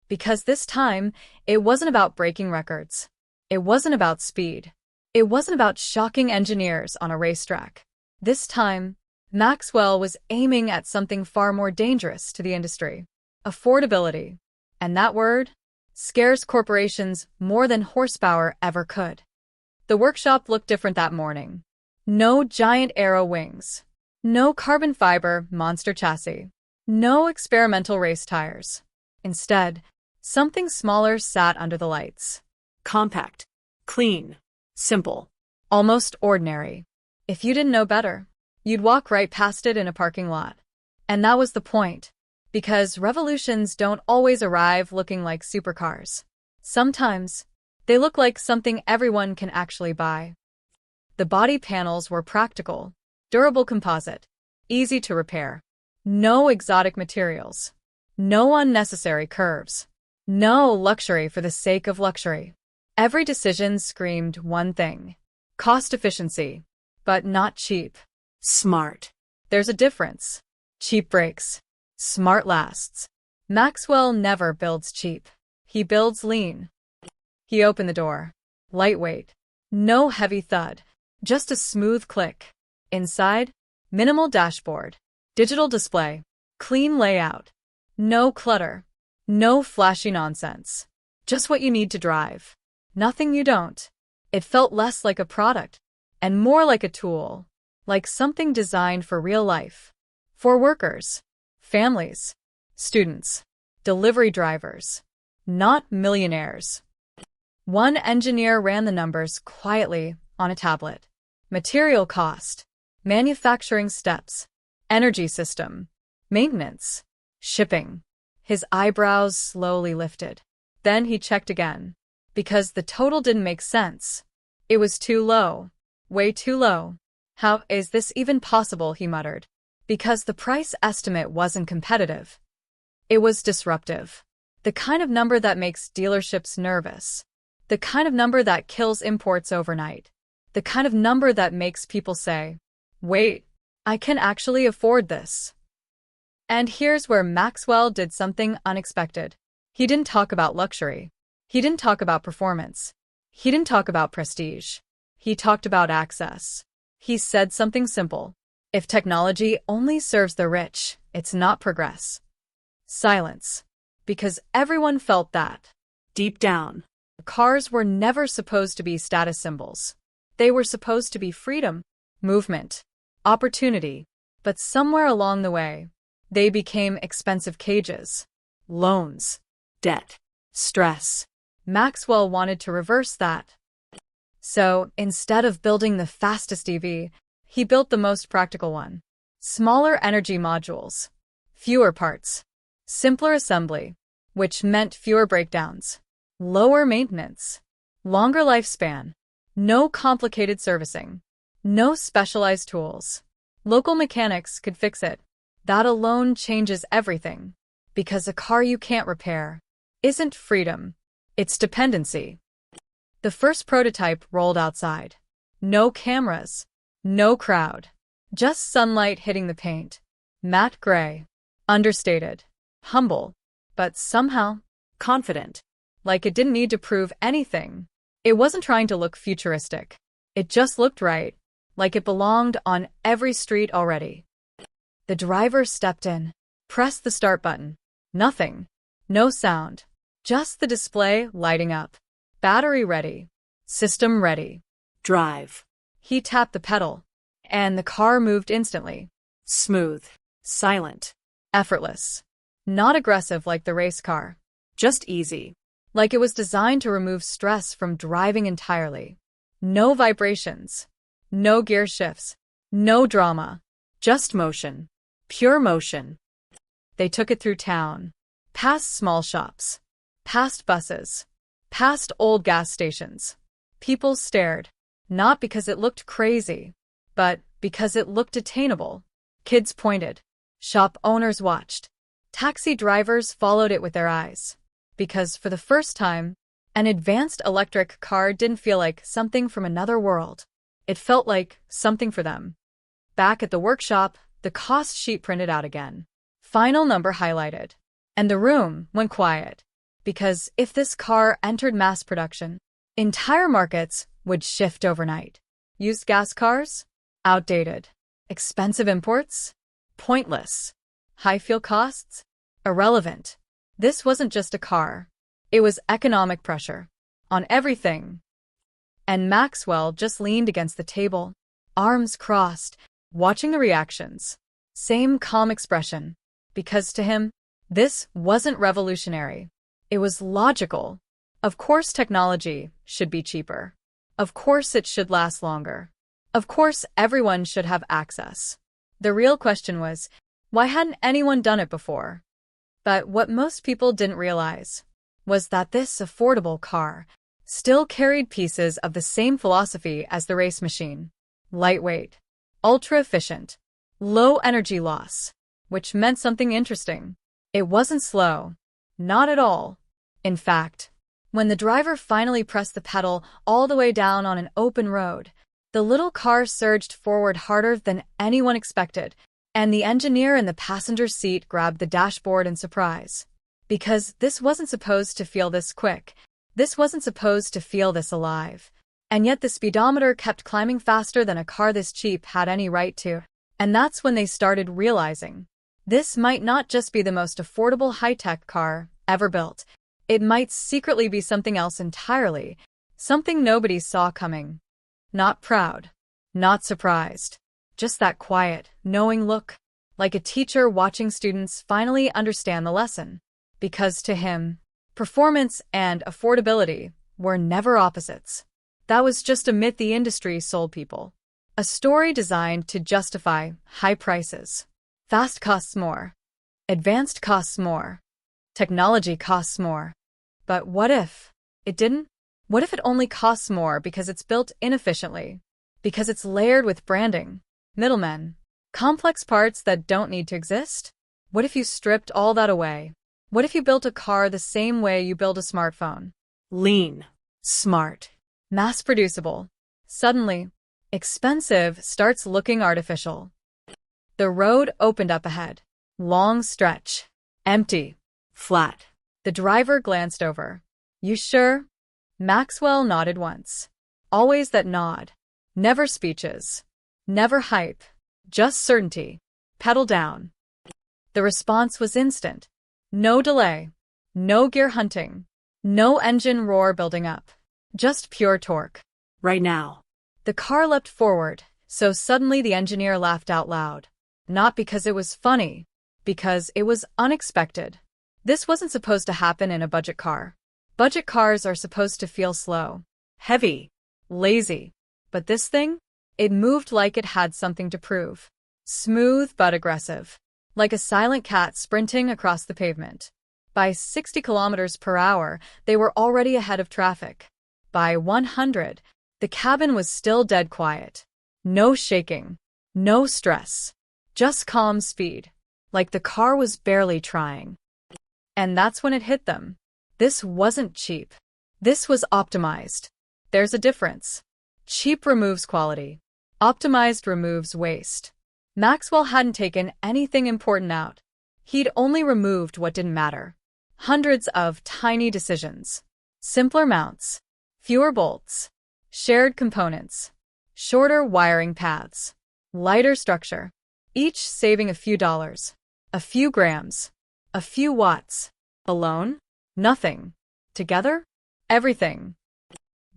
Because this time, it wasn't about breaking records. It wasn't about speed. It wasn't about shocking engineers on a racetrack. This time, Maxwell was aiming at something far more dangerous to the industry: affordability. And that word scares corporations more than horsepower ever could. The workshop looked different that morning. No giant aero wings. No carbon fiber monster chassis. No experimental race tires. Instead, something smaller sat under the lights. Compact. Clean. Simple. Almost ordinary. If you didn't know better, you'd walk right past it in a parking lot. And that was the point. Because revolutions don't always arrive looking like supercars. Sometimes, they look like something everyone can actually buy. The body panels were practical, durable composite, easy to repair. No exotic materials. No unnecessary curves. No luxury for the sake of luxury. Every decision screamed one thing: cost efficiency, but not cheap. Smart. There's a difference. Cheap breaks. Smart lasts. Maxwell never builds cheap. He builds lean. He opened the door. Lightweight. No heavy thud. Just a smooth click. Inside, minimal dashboard. Digital display. Clean layout. No clutter. No flashy nonsense. Just what you need to drive. Nothing you don't. It felt less like a product and more like a tool. Like something designed for real life. For workers. Families. Students. Delivery drivers. Not millionaires. One engineer ran the numbers quietly on a tablet. Material cost. Manufacturing steps. Energy system. Maintenance. Shipping. His eyebrows slowly lifted. Then he checked again. Because the total didn't make sense. It was too low. Way too low. How is this even possible, he muttered. Because the price estimate wasn't competitive. It was disruptive. The kind of number that makes dealerships nervous. The kind of number that kills imports overnight. The kind of number that makes people say, wait, I can actually afford this. And here's where Maxwell did something unexpected. He didn't talk about luxury. He didn't talk about performance. He didn't talk about prestige. He talked about access. He said something simple. If technology only serves the rich, it's not progress. Silence. Because everyone felt that. Deep down. Cars were never supposed to be status symbols. They were supposed to be freedom, movement, opportunity. But somewhere along the way, they became expensive cages. Loans. Debt. Stress. Maxwell wanted to reverse that. So, instead of building the fastest EV, he built the most practical one. Smaller energy modules. Fewer parts. Simpler assembly, which meant fewer breakdowns. Lower maintenance. Longer lifespan. No complicated servicing. No specialized tools. Local mechanics could fix it. That alone changes everything. Because a car you can't repair isn't freedom. It's dependency. The first prototype rolled outside. No cameras. No crowd. Just sunlight hitting the paint. Matte gray. Understated. Humble. But somehow Confident. like it didn't need to prove anything. It wasn't trying to look futuristic. It just looked right. Like it belonged on every street already. The driver stepped in. Pressed the start button. Nothing. No sound. Just the display lighting up. Battery ready. System ready. Drive. He tapped the pedal, and the car moved instantly. Smooth. Silent. Effortless. Not aggressive like the race car. Just easy. Like it was designed to remove stress from driving entirely. No vibrations. No gear shifts. No drama. Just motion. Pure motion. They took it through town. Past small shops. Past buses. Past old gas stations. People stared. Not because it looked crazy, but because it looked attainable. Kids pointed. Shop owners watched. Taxi drivers followed it with their eyes. Because for the first time, an advanced electric car didn't feel like something from another world. It felt like something for them. Back at the workshop, the cost sheet printed out again. Final number highlighted. And the room went quiet. Because if this car entered mass production, entire markets would shift overnight. Used gas cars? Outdated. Expensive imports? Pointless. High fuel costs? Irrelevant. This wasn't just a car. It was economic pressure. On everything. And Maxwell just leaned against the table, arms crossed, watching the reactions. Same calm expression. Because to him, this wasn't revolutionary. It was logical. Of course technology should be cheaper. Of course it should last longer. Of course everyone should have access. The real question was, why hadn't anyone done it before? But what most people didn't realize was that this affordable car still carried pieces of the same philosophy as the race machine. Lightweight, ultra-efficient, low energy loss, which meant something interesting. It wasn't slow. Not at all. In fact, when the driver finally pressed the pedal all the way down on an open road, the little car surged forward harder than anyone expected, and the engineer in the passenger seat grabbed the dashboard in surprise. Because this wasn't supposed to feel this quick. This wasn't supposed to feel this alive. And yet the speedometer kept climbing faster than a car this cheap had any right to. And that's when they started realizing this might not just be the most affordable high-tech car ever built. It might secretly be something else entirely, something nobody saw coming. Not proud, not surprised, just that quiet, knowing look, like a teacher watching students finally understand the lesson. Because to him, performance and affordability were never opposites. That was just a myth the industry sold people. A story designed to justify high prices. Fast costs more. Advanced costs more. Technology costs more. But what if it didn't? What if it only costs more because it's built inefficiently? Because it's layered with branding, middlemen, complex parts that don't need to exist? What if you stripped all that away? What if you built a car the same way you build a smartphone? Lean. Smart. Mass-producible. Suddenly, expensive starts looking artificial. The road opened up ahead. Long stretch. Empty. Flat. The driver glanced over. You sure? Maxwell nodded once. Always that nod. Never speeches. Never hype. Just certainty. Pedal down. The response was instant. No delay. No gear hunting. No engine roar building up. Just pure torque. Right now. The car leapt forward, so suddenly the engineer laughed out loud. Not because it was funny. Because it was unexpected. This wasn't supposed to happen in a budget car. Budget cars are supposed to feel slow, heavy, lazy. But this thing? It moved like it had something to prove. Smooth but aggressive. Like a silent cat sprinting across the pavement. By 60 kilometers per hour, they were already ahead of traffic. By 100, the cabin was still dead quiet. No shaking. No stress. Just calm speed. Like the car was barely trying. And that's when it hit them. This wasn't cheap. This was optimized. There's a difference. Cheap removes quality. Optimized removes waste. Maxwell hadn't taken anything important out. He'd only removed what didn't matter. Hundreds of tiny decisions. Simpler mounts. Fewer bolts. Shared components. Shorter wiring paths. Lighter structure. Each saving a few dollars. A few grams. A few watts. Alone? Nothing. Together? Everything.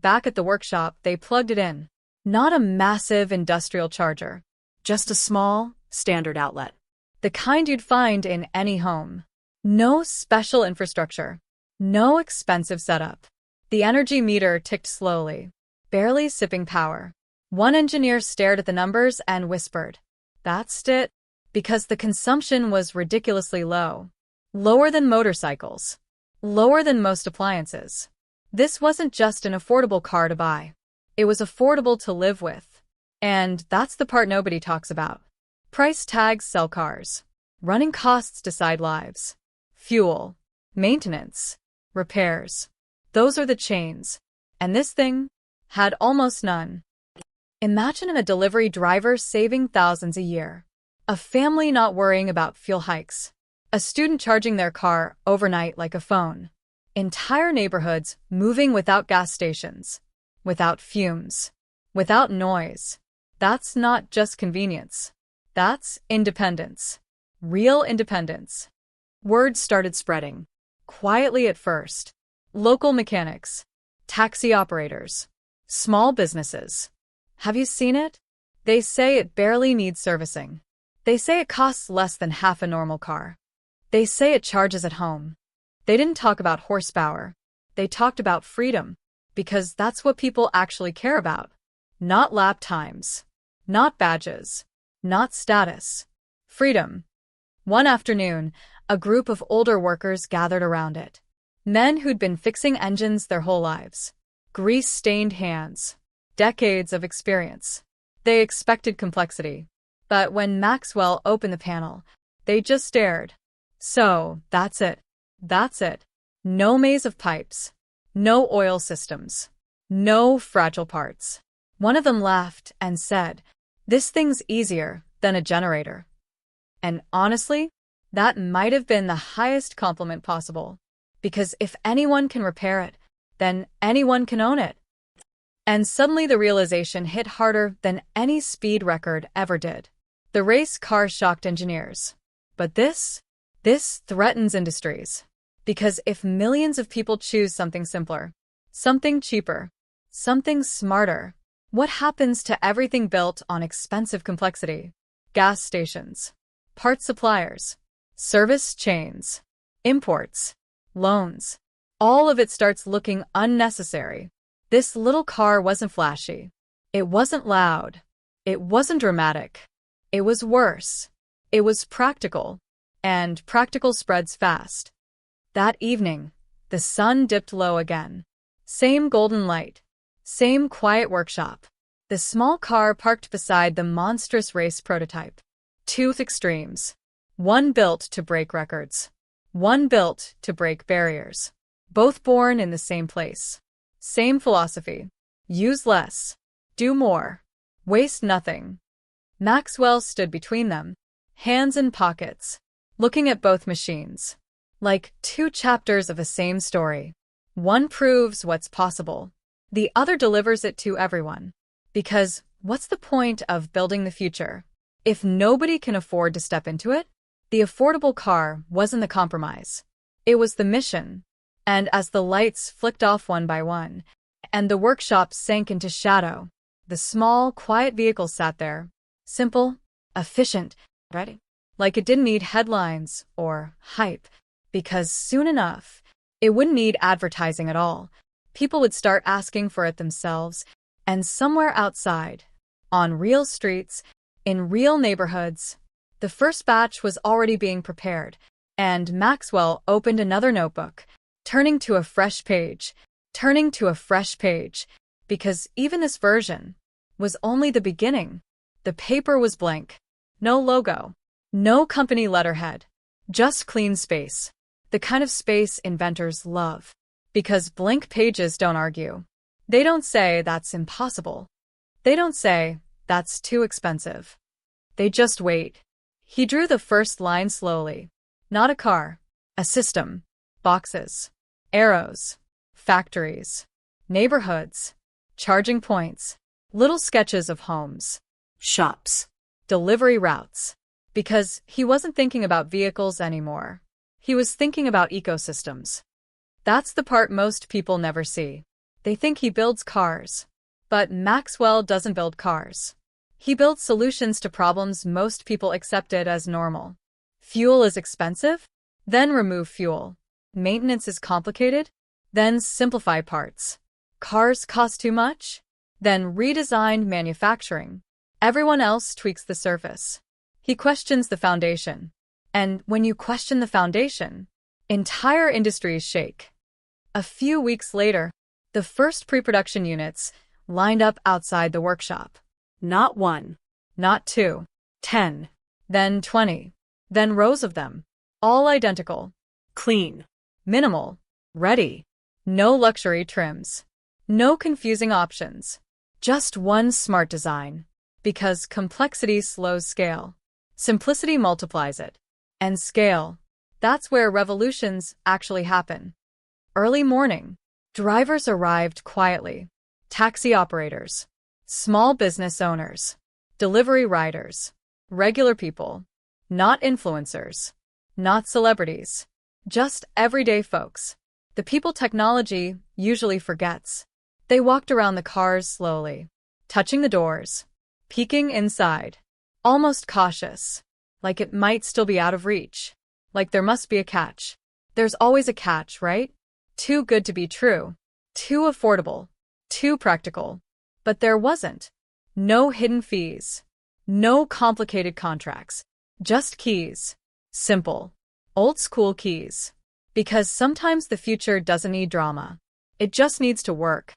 Back at the workshop, they plugged it in. Not a massive industrial charger. Just a small, Standard outlet. the kind you'd find in any home. No special infrastructure. No expensive setup. The energy meter ticked slowly, barely sipping power. One engineer stared at the numbers and whispered, "That's it," because the consumption was ridiculously low. Lower than motorcycles. Lower than most appliances. This wasn't just an affordable car to buy. It was affordable to live with. And that's the part nobody talks about. Price tags sell cars. Running costs decide lives. Fuel. Maintenance. Repairs. Those are the chains. And this thing had almost none. Imagine a delivery driver saving thousands a year. A family not worrying about fuel hikes. A student charging their car overnight like a phone. Entire neighborhoods moving without gas stations, without fumes, without noise. That's not just convenience. That's independence. Real independence. Word started spreading. Quietly at first. Local mechanics, taxi operators, small businesses. Have you seen it? They say it barely needs servicing. They say it costs less than half a normal car. They say it charges at home. They didn't talk about horsepower. They talked about freedom, because that's what people actually care about. Not lap times. Not badges. Not status. Freedom. One afternoon, a group of older workers gathered around it. Men who'd been fixing engines their whole lives. Grease-stained hands. Decades of experience. They expected complexity. But when Maxwell opened the panel, they just stared. So, that's it. That's it. No maze of pipes. No oil systems. No fragile parts. One of them laughed and said, "This thing's easier than a generator." And honestly, that might have been the highest compliment possible. Because if anyone can repair it, then anyone can own it. And suddenly the realization hit harder than any speed record ever did. The race car shocked engineers. But this threatens industries. Because if millions of people choose something simpler, something cheaper, something smarter, what happens to everything built on expensive complexity? Gas stations, part suppliers, service chains, imports, loans. All of it starts looking unnecessary. This little car wasn't flashy. It wasn't loud. It wasn't dramatic. It was worse. It was practical. And practical spreads fast. That evening, the sun dipped low again. Same golden light. Same quiet workshop. The small car parked beside the monstrous race prototype. Two extremes. One built to break records. One built to break barriers. Both born in the same place. Same philosophy. Use less. Do more. Waste nothing. Maxwell stood between them, hands in pockets, looking at both machines. Like two chapters of the same story. One proves what's possible. The other delivers it to everyone. Because what's the point of building the future if nobody can afford to step into it? The affordable car wasn't the compromise. It was the mission. And as the lights flicked off one by one, and the workshop sank into shadow, the small, quiet vehicle sat there. Simple, efficient, ready. Like it didn't need headlines or hype. Because soon enough, it wouldn't need advertising at all. People would start asking for it themselves. And somewhere outside, on real streets, in real neighborhoods, the first batch was already being prepared. And Maxwell opened another notebook, turning to a fresh page, because even this version was only the beginning. The paper was blank. No logo. No company letterhead. Just clean space. The kind of space inventors love. Because blank pages don't argue. They don't say that's impossible. They don't say that's too expensive. They just wait. He drew the first line slowly. Not a car. A system. Boxes. Arrows. Factories. Neighborhoods. Charging points. Little sketches of homes. Shops. Delivery routes. Because he wasn't thinking about vehicles anymore. He was thinking about ecosystems. That's the part most people never see. They think he builds cars. But Maxwell doesn't build cars. He builds solutions to problems most people accepted as normal. Fuel is expensive? Then remove fuel. Maintenance is complicated? Then simplify parts. Cars cost too much? Then redesign manufacturing. Everyone else tweaks the surface. He questions the foundation. And when you question the foundation, entire industries shake. A few weeks later, the first pre-production units lined up outside the workshop. Not one. Not two. 10. Then 20. Then rows of them. All identical. Clean. Minimal. Ready. No luxury trims. No confusing options. Just one smart design. Because complexity slows scale. Simplicity multiplies it. And scale. That's where revolutions actually happen. early morning. Drivers arrived quietly. Taxi operators, small business owners, delivery riders, regular people, not influencers, not celebrities, just everyday folks. The people technology usually forgets. They walked around the cars slowly, touching the doors, peeking inside, almost cautious, like it might still be out of reach, like there must be a catch. There's always a catch, right? Too good to be true, too affordable, too practical. But there wasn't. No hidden fees, no complicated contracts, just keys. Simple, old-school keys. Because sometimes the future doesn't need drama. It just needs to work.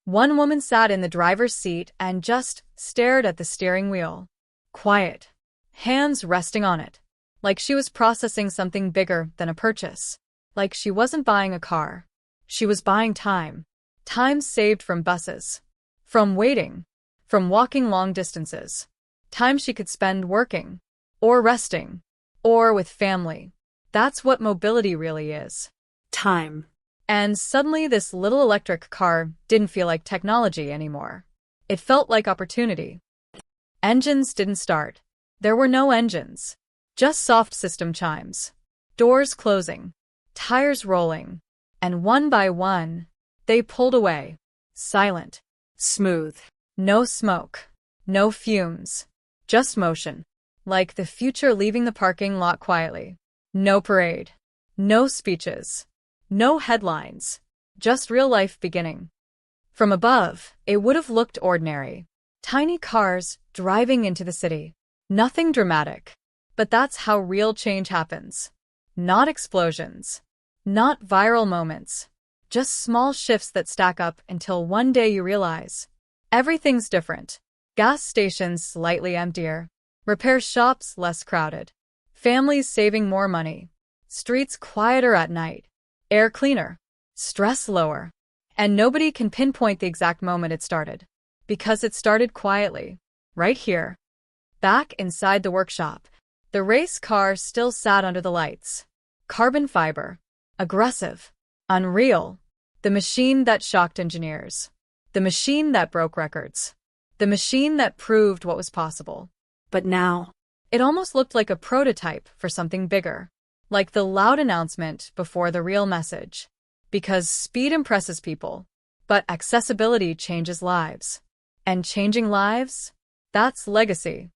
One woman sat in the driver's seat and just stared at the steering wheel. Quiet, hands resting on it, like she was processing something bigger than a purchase. Like she wasn't buying a car. She was buying time. Time saved from buses, from waiting, from walking long distances. Time she could spend working, or resting, or with family. That's what mobility really is. Time. And suddenly this little electric car didn't feel like technology anymore. It felt like opportunity. Engines didn't start. There were no engines. Just soft system chimes. Doors closing. Tires rolling. And one by one, they pulled away. Silent. Smooth. No smoke. No fumes. Just motion. Like the future leaving the parking lot quietly. No parade. No speeches. No headlines. Just real life beginning. From above, it would have looked ordinary. Tiny cars driving into the city. Nothing dramatic. But that's how real change happens. Not explosions. Not viral moments. Just small shifts that stack up until one day you realize everything's different. Gas stations slightly emptier. Repair shops less crowded. Families saving more money. Streets quieter at night. Air cleaner. Stress lower. And nobody can pinpoint the exact moment it started. Because it started quietly. Right here. Back inside the workshop. The race car still sat under the lights. Carbon fiber. Aggressive. Unreal. The machine that shocked engineers. The machine that broke records. The machine that proved what was possible. But now, it almost looked like a prototype for something bigger. Like the loud announcement before the real message. Because speed impresses people. But accessibility changes lives. And changing lives? That's legacy.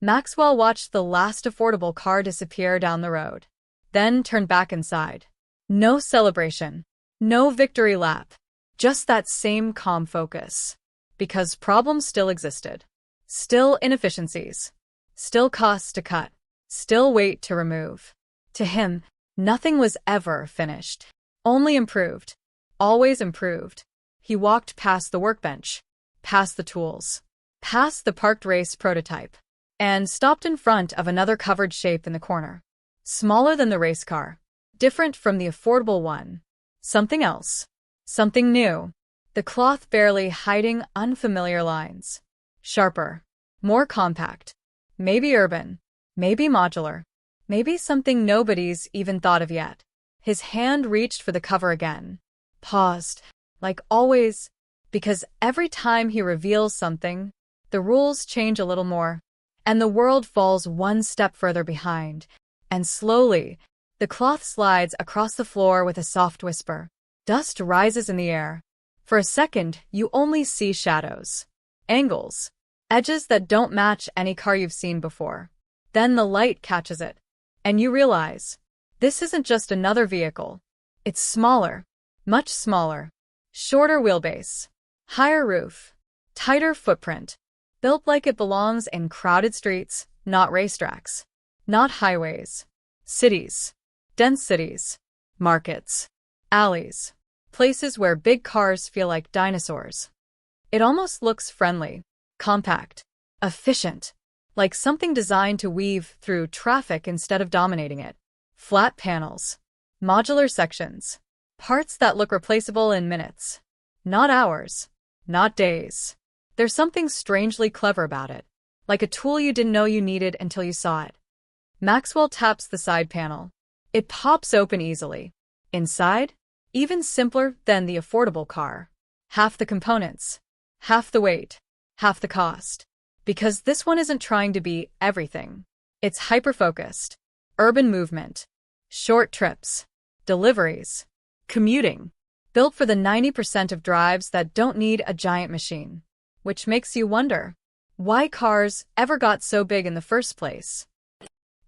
Maxwell watched the last affordable car disappear down the road. Then turned back inside. No celebration. No victory lap. Just that same calm focus. Because problems still existed. Still inefficiencies. Still costs to cut. Still weight to remove. To him, nothing was ever finished. Only improved. Always improved. He walked past the workbench. Past the tools. Past the parked race prototype. And stopped in front of another covered shape in the corner. Smaller than the race car. Different from the affordable one. Something else. Something new. The cloth barely hiding unfamiliar lines. Sharper. More compact. Maybe urban. Maybe modular. Maybe something nobody's even thought of yet. His hand reached for the cover again. Paused. Like always. Because every time he reveals something, the rules change a little more. And the world falls one step further behind. And slowly, the cloth slides across the floor with a soft whisper. Dust rises in the air. For a second, you only see shadows. Angles. Edges that don't match any car you've seen before. Then the light catches it. And you realize, this isn't just another vehicle. It's smaller. Much smaller. Shorter wheelbase. Higher roof. Tighter footprint. Built like it belongs in crowded streets, not racetracks. Not highways. Cities. Dense cities. Markets. Alleys. Places where big cars feel like dinosaurs. It almost looks friendly. Compact. Efficient. Like something designed to weave through traffic instead of dominating it. Flat panels. Modular sections. Parts that look replaceable in minutes. Not hours. Not days. There's something strangely clever about it. Like a tool you didn't know you needed until you saw it. Maxwell taps the side panel. It pops open easily. Inside? Even simpler than the affordable car. Half the components, half the weight, half the cost. Because this one isn't trying to be everything. It's hyper-focused. Urban movement, short trips, deliveries, commuting. Built for the 90% of drives that don't need a giant machine. Which makes you wonder, why cars ever got so big in the first place?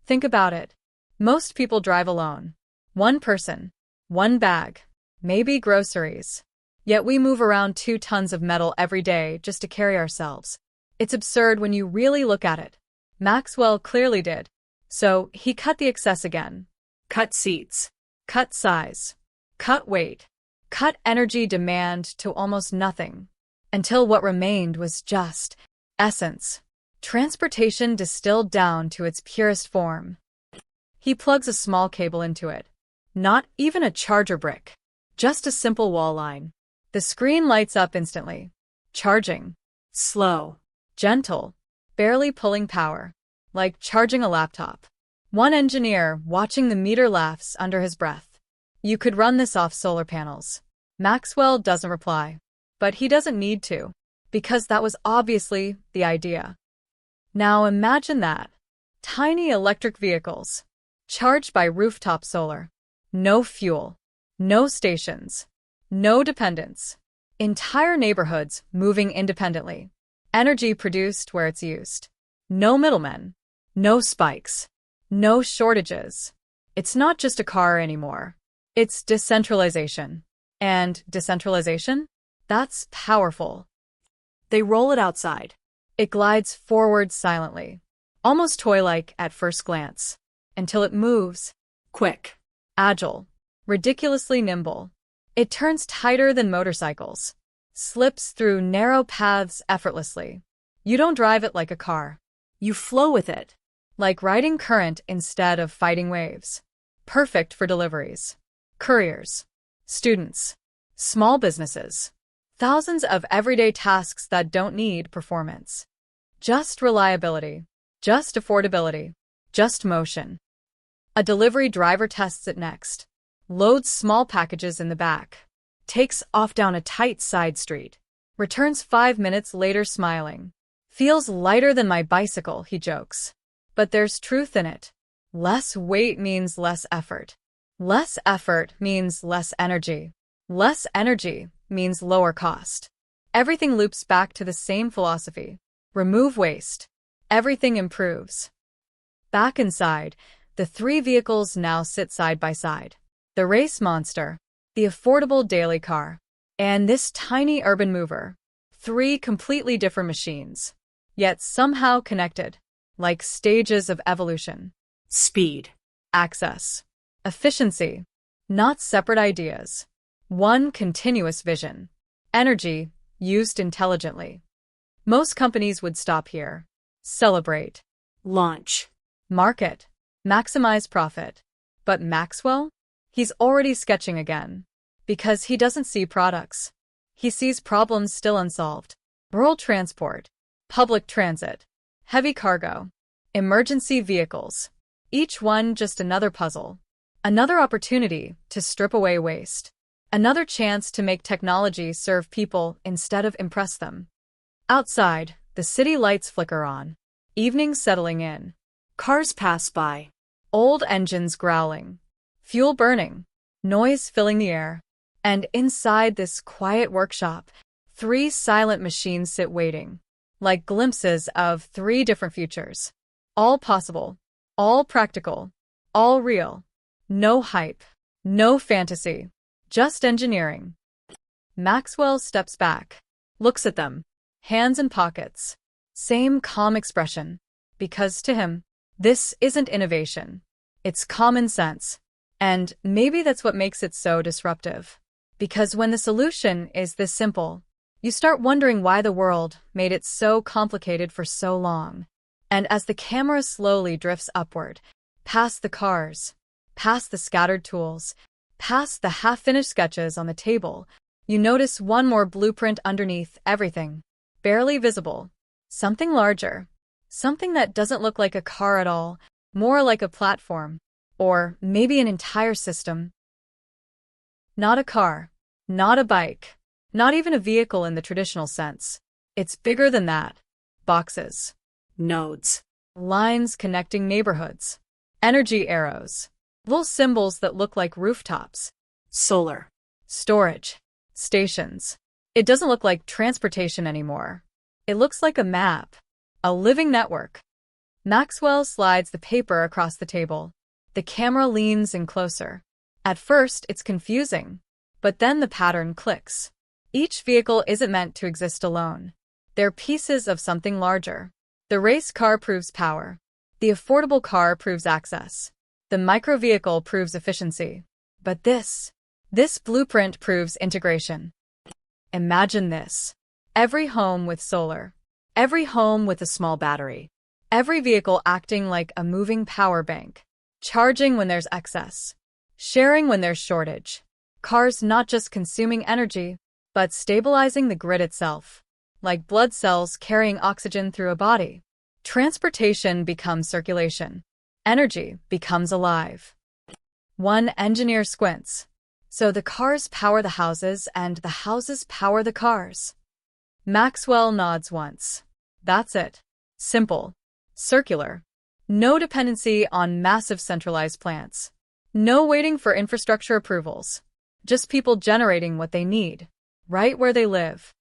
Think about it. Most people drive alone. One person, one bag, maybe groceries. Yet we move around 2 tons of metal every day just to carry ourselves. It's absurd when you really look at it. Maxwell clearly did. So he cut the excess again. Cut seats. Cut size. Cut weight. Cut energy demand to almost nothing. Until what remained was just essence. Transportation distilled down to its purest form. He plugs a small cable into it. Not even a charger brick. Just a simple wall line. The screen lights up instantly. Charging. Slow. Gentle. Barely pulling power. Like charging a laptop. One engineer watching the meter laughs under his breath. You could run this off solar panels. Maxwell doesn't reply. But he doesn't need to. Because that was obviously the idea. Now imagine that. Tiny electric vehicles. Charged by rooftop solar. No fuel. No stations. No dependence. Entire neighborhoods moving independently. Energy produced where it's used. No middlemen. No spikes. No shortages. It's not just a car anymore. It's decentralization. And decentralization? That's powerful. They roll it outside. It glides forward silently. Almost toy-like at first glance. Until it moves. Quick. Agile. Ridiculously nimble. It turns tighter than motorcycles. Slips through narrow paths effortlessly. You don't drive it like a car. You flow with it. Like riding current instead of fighting waves. Perfect for deliveries. Couriers. Students. Small businesses. Thousands of everyday tasks that don't need performance. Just reliability. Just affordability. Just motion. A delivery driver tests it next. Loads small packages in the back. Takes off down a tight side street. Returns 5 minutes later smiling. Feels lighter than my bicycle, he jokes. But there's truth in it. Less weight means less effort. Less effort means less energy. Less energy means lower cost. Everything loops back to the same philosophy. Remove waste. Everything improves. Back inside, the 3 vehicles now sit side by side. The race monster, the affordable daily car, and this tiny urban mover. 3 completely different machines, yet somehow connected, like stages of evolution. Speed. Access. Efficiency. Not separate ideas. One continuous vision. Energy, used intelligently. Most companies would stop here. Celebrate. Launch. Market. Maximize profit. But Maxwell? He's already sketching again. Because he doesn't see products. He sees problems still unsolved. Rural transport. Public transit. Heavy cargo. Emergency vehicles. Each one just another puzzle. Another opportunity to strip away waste. Another chance to make technology serve people instead of impress them. Outside, the city lights flicker on. Evening settling in. Cars pass by. Old engines growling. Fuel burning. Noise filling the air. And inside this quiet workshop, 3 silent machines sit waiting. Like glimpses of 3 different futures. All possible. All practical. All real. No hype. No fantasy. Just engineering. Maxwell steps back. Looks at them. Hands in pockets. Same calm expression. Because to him, this isn't innovation. It's common sense. And maybe that's what makes it so disruptive. Because when the solution is this simple, you start wondering why the world made it so complicated for so long. And as the camera slowly drifts upward, past the cars, past the scattered tools, past the half-finished sketches on the table, you notice one more blueprint underneath everything. Barely visible. Something larger. Something that doesn't look like a car at all, more like a platform. Or maybe an entire system. Not a car. Not a bike. Not even a vehicle in the traditional sense. It's bigger than that. Boxes. Nodes. Lines connecting neighborhoods. Energy arrows. Little symbols that look like rooftops. Solar. Storage. Stations. It doesn't look like transportation anymore. It looks like a map. A living network. Maxwell slides the paper across the table. The camera leans in closer. At first, it's confusing. But then the pattern clicks. Each vehicle isn't meant to exist alone. They're pieces of something larger. The race car proves power. The affordable car proves access. The micro vehicle proves efficiency. But this blueprint proves integration. Imagine this. Every home with solar. Every home with a small battery. Every vehicle acting like a moving power bank. Charging when there's excess. Sharing when there's shortage. Cars not just consuming energy, but stabilizing the grid itself. Like blood cells carrying oxygen through a body. Transportation becomes circulation. Energy becomes alive. One engineer squints. So the cars power the houses and the houses power the cars. Maxwell nods once. That's it. Simple. Circular. No dependency on massive centralized plants. No waiting for infrastructure approvals. Just people generating what they need, right where they live.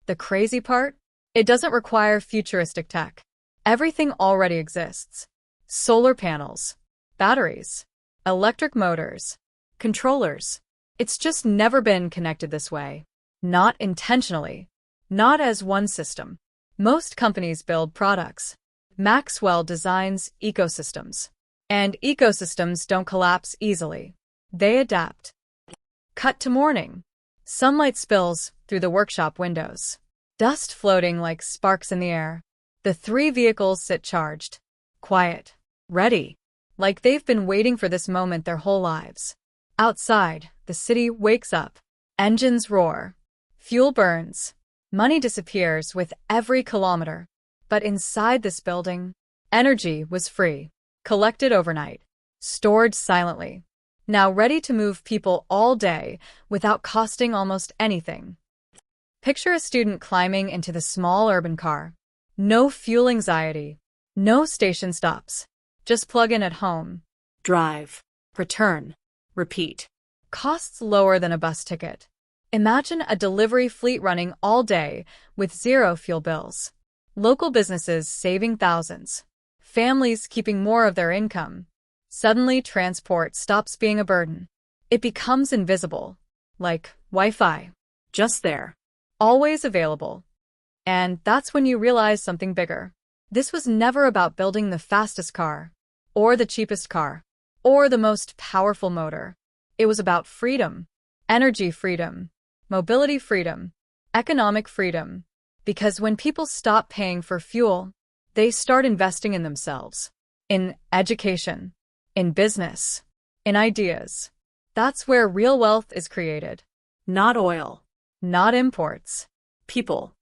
The crazy part? It doesn't require futuristic tech. Everything already exists. Solar panels, batteries, electric motors, controllers. It's just never been connected this way. Not intentionally. Not as one system. Most companies build products. Maxwell designs ecosystems. And ecosystems don't collapse easily. They adapt. Cut to morning. Sunlight spills through the workshop windows. Dust floating like sparks in the air. The three vehicles sit charged. Quiet. Ready. Like they've been waiting for this moment their whole lives. Outside, the city wakes up. Engines roar. Fuel burns. Money disappears with every kilometer. But inside this building, energy was free. Collected overnight. Stored silently. Now ready to move people all day without costing almost anything. Picture a student climbing into the small urban car. No fuel anxiety. No station stops. Just plug in at home. Drive. Return. Repeat. Costs lower than a bus ticket. Imagine a delivery fleet running all day with zero fuel bills. Local businesses saving thousands. Families keeping more of their income. Suddenly, transport stops being a burden. It becomes invisible. Like Wi-Fi. Just there. Always available. And that's when you realize something bigger. This was never about building the fastest car, or the cheapest car, or the most powerful motor. It was about freedom. Energy freedom. Mobility freedom. Economic freedom. Because when people stop paying for fuel, they start investing in themselves. In education. In business. In ideas. That's where real wealth is created. Not oil. Not imports. People.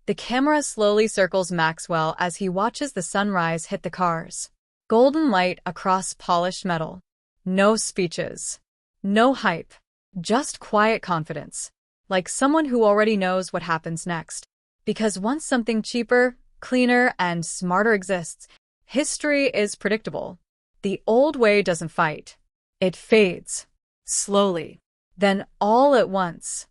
The camera slowly circles Maxwell as he watches the sunrise hit the cars. Golden light across polished metal. No speeches. No hype. Just quiet confidence. Like someone who already knows what happens next. Because once something cheaper, cleaner, and smarter exists, history is predictable. The old way doesn't fight. It fades. Slowly. Then all at once.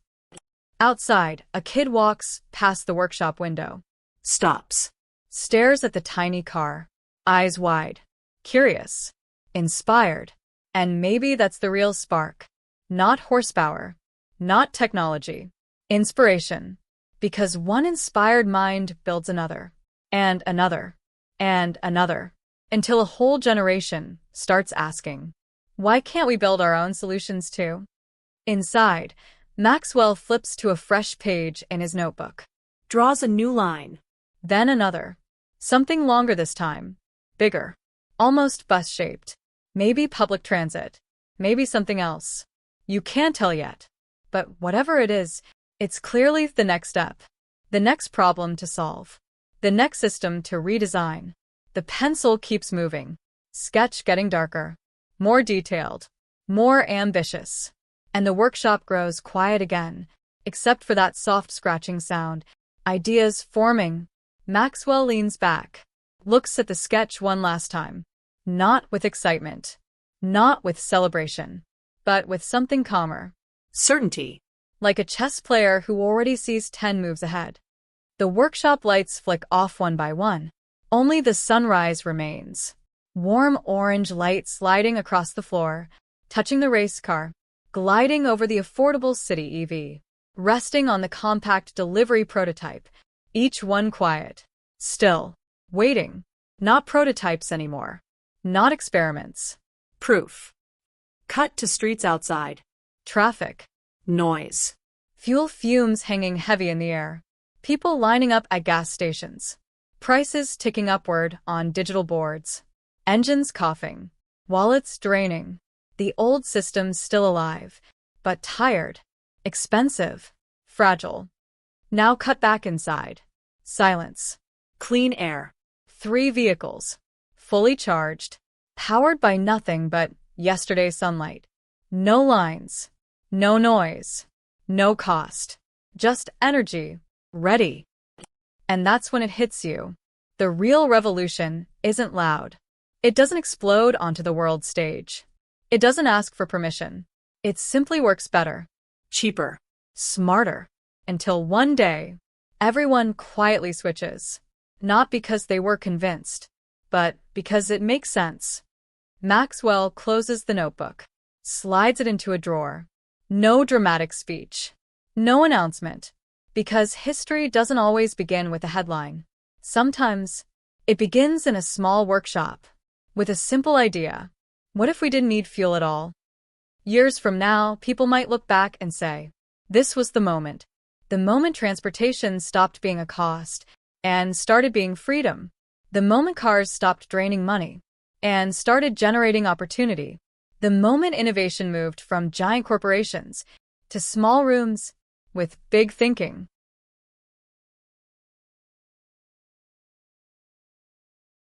Outside, a kid walks past the workshop window. Stops. Stares at the tiny car. Eyes wide. Curious. Inspired. And maybe that's the real spark. Not horsepower. Not technology. Inspiration. Because one inspired mind builds another. And another. And another. Until a whole generation starts asking, why can't we build our own solutions too? Inside, Maxwell flips to a fresh page in his notebook. Draws a new line. Then another. Something longer this time. Bigger. Almost bus-shaped. Maybe public transit. Maybe something else. You can't tell yet. But whatever it is, it's clearly the next step. The next problem to solve. The next system to redesign. The pencil keeps moving. Sketch getting darker. More detailed. More ambitious. and the workshop grows quiet again, except for that soft scratching sound. Ideas forming. Maxwell leans back, looks at the sketch one last time. Not with excitement, not with celebration, but with something calmer. Certainty. Like a chess player who already sees 10 moves ahead. The workshop lights flick off one by one. Only the sunrise remains. Warm orange light sliding across the floor, touching the race car, gliding over the affordable city EV, resting on the compact delivery prototype, each one quiet, still, waiting. Not prototypes anymore. Not experiments. Proof. Cut to streets outside. Traffic. Noise. Fuel fumes hanging heavy in the air. People lining up at gas stations. Prices ticking upward on digital boards. Engines coughing. Wallets draining. The old system's still alive, but tired. Expensive. Fragile. Now cut back inside. Silence. Clean air. 3 vehicles. Fully charged. Powered by nothing but yesterday's sunlight. No lines. No noise. No cost. Just energy. Ready. And that's when it hits you. The real revolution isn't loud. It doesn't explode onto the world stage. It doesn't ask for permission. It simply works better. Cheaper. Smarter. Until one day, everyone quietly switches. Not because they were convinced, but because it makes sense. Maxwell closes the notebook, slides it into a drawer. No dramatic speech. No announcement. Because history doesn't always begin with a headline. Sometimes, it begins in a small workshop, with a simple idea. What if we didn't need fuel at all? Years from now, people might look back and say, this was the moment. The moment transportation stopped being a cost and started being freedom. The moment cars stopped draining money and started generating opportunity. The moment innovation moved from giant corporations to small rooms with big thinking.